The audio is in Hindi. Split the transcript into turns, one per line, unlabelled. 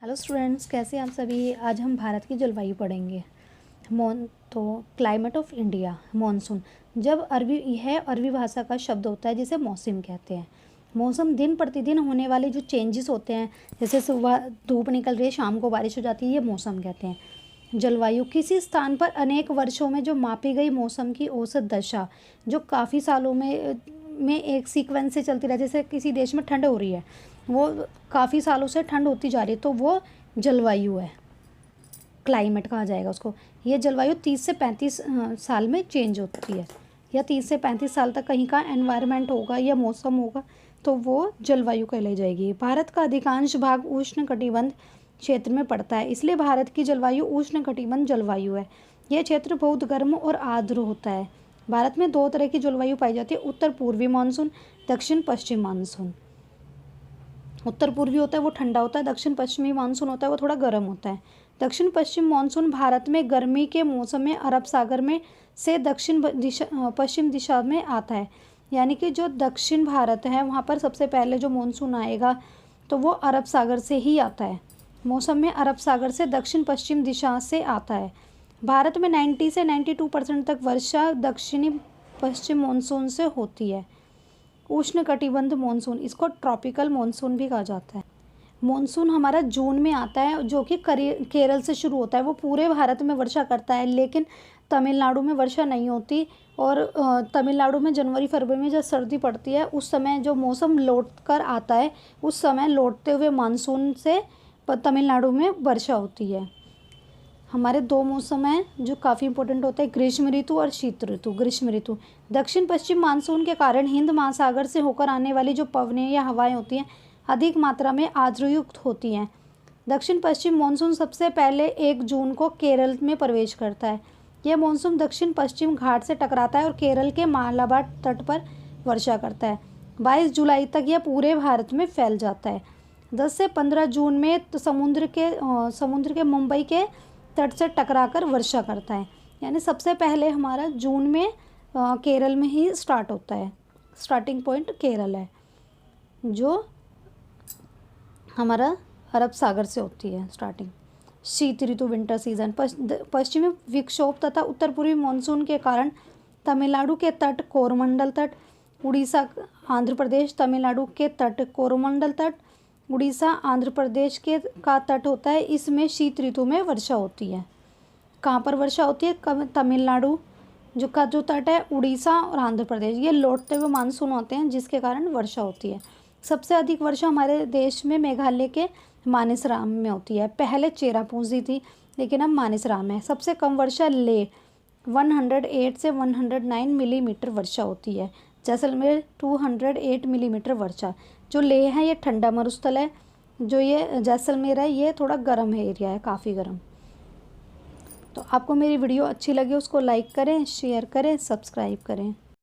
हेलो स्टूडेंट्स, कैसे हैं आप सभी। आज हम भारत की जलवायु पढ़ेंगे। Climate of India. मॉनसून जब अरबी भाषा का शब्द होता है जिसे मौसम कहते हैं। मौसम दिन प्रतिदिन होने वाले जो चेंजेस होते हैं, जैसे सुबह धूप निकल रही है, शाम को बारिश हो जाती है, ये मौसम कहते हैं। जलवायु किसी स्थान पर अनेक वर्षों में जो मापी गई मौसम की औसत दशा, जो काफ़ी सालों में एक सीक्वेंस से चलती रहे। जैसे किसी देश में ठंड हो रही है, वो काफ़ी सालों से ठंड होती जा रही है, तो वो जलवायु है, क्लाइमेट कहा जाएगा उसको। ये जलवायु 30 से 35 साल में चेंज होती है, या 30 से 35 साल तक कहीं का एनवायरनमेंट होगा या मौसम होगा, तो वो जलवायु कहलाई जाएगी। भारत का अधिकांश भाग उष्ण कटिबंध क्षेत्र में पड़ता है, इसलिए भारत की जलवायु उष्ण कटिबंध जलवायु है। यह क्षेत्र बहुत गर्म और आर्द्र होता है। भारत में दो तरह की जलवायु पाई जाती है, उत्तर पूर्वी मानसून, दक्षिण पश्चिम मानसून। उत्तर पूर्वी होता है वो ठंडा होता है, दक्षिण पश्चिमी मानसून होता है वो थोड़ा गर्म होता है। दक्षिण पश्चिम मानसून भारत में गर्मी के मौसम में अरब सागर में से पश्चिम दिशा में आता है। यानी कि जो दक्षिण भारत है वहाँ पर सबसे पहले जो मानसून आएगा तो वो अरब सागर से ही आता है। मौसम में अरब सागर से दक्षिण पश्चिम दिशा से आता है। भारत में 90 से 92% तक वर्षा दक्षिणी पश्चिम मानसून से होती है। उष्ण कटिबंध मानसून, इसको ट्रॉपिकल मानसून भी कहा जाता है। मानसून हमारा जून में आता है, जो कि केरल से शुरू होता है। वो पूरे भारत में वर्षा करता है, लेकिन तमिलनाडु में वर्षा नहीं होती। और तमिलनाडु में जनवरी फरवरी में जब सर्दी पड़ती है, उस समय जो मौसम लौट कर आता है, उस समय लौटते हुए मानसून से तमिलनाडु में वर्षा होती है। हमारे दो मौसम हैं जो काफ़ी इंपॉर्टेंट होते हैं, ग्रीष्म ऋतु और शीत ऋतु। ग्रीष्म ऋतु दक्षिण पश्चिम मानसून के कारण हिंद महासागर से होकर आने वाली जो पवनें या हवाएं होती हैं, अधिक मात्रा में आर्द्रयुक्त होती हैं। दक्षिण पश्चिम मानसून सबसे पहले 1 जून को केरल में प्रवेश करता है। यह मानसून दक्षिण पश्चिम घाट से टकराता है और केरल के मालाबार तट पर वर्षा करता है। 22 जुलाई तक यह पूरे भारत में फैल जाता है। 10 से 15 जून में तो समुद्र के मुंबई के तट से टकराकर वर्षा करता है। यानी सबसे पहले हमारा जून में केरल में ही स्टार्ट होता है। स्टार्टिंग पॉइंट केरल है, जो हमारा अरब सागर से होती है स्टार्टिंग। शीत ऋतु, विंटर सीजन। पश्चिमी विक्षोभ तथा उत्तर पूर्वी मानसून के कारण तमिलनाडु के तट, कोरोमंडल तट, उड़ीसा, आंध्र प्रदेश, तमिलनाडु के तट, कोरोमंडल तट, उड़ीसा, आंध्र प्रदेश के का तट होता है। इसमें शीत ऋतु में वर्षा होती है। कहाँ पर वर्षा होती है? तमिलनाडु जो तट है, उड़ीसा और आंध्र प्रदेश, ये लौटते हुए मानसून होते हैं, जिसके कारण वर्षा होती है। सबसे अधिक वर्षा हमारे देश में मेघालय के मानेसराम में होती है। पहले चेरापूंजी थी, लेकिन अब मानेसराम है। सबसे कम वर्षा लेह 108 से 109 मिलीमीटर वर्षा होती है। जैसलमेर 208 मिलीमीटर वर्षा। जो लेह है ये ठंडा मरुस्थल है, जो ये जैसलमेर है ये थोड़ा गर्म है, एरिया है काफ़ी गर्म। तो आपको मेरी वीडियो अच्छी लगी उसको लाइक करें, शेयर करें, सब्सक्राइब करें।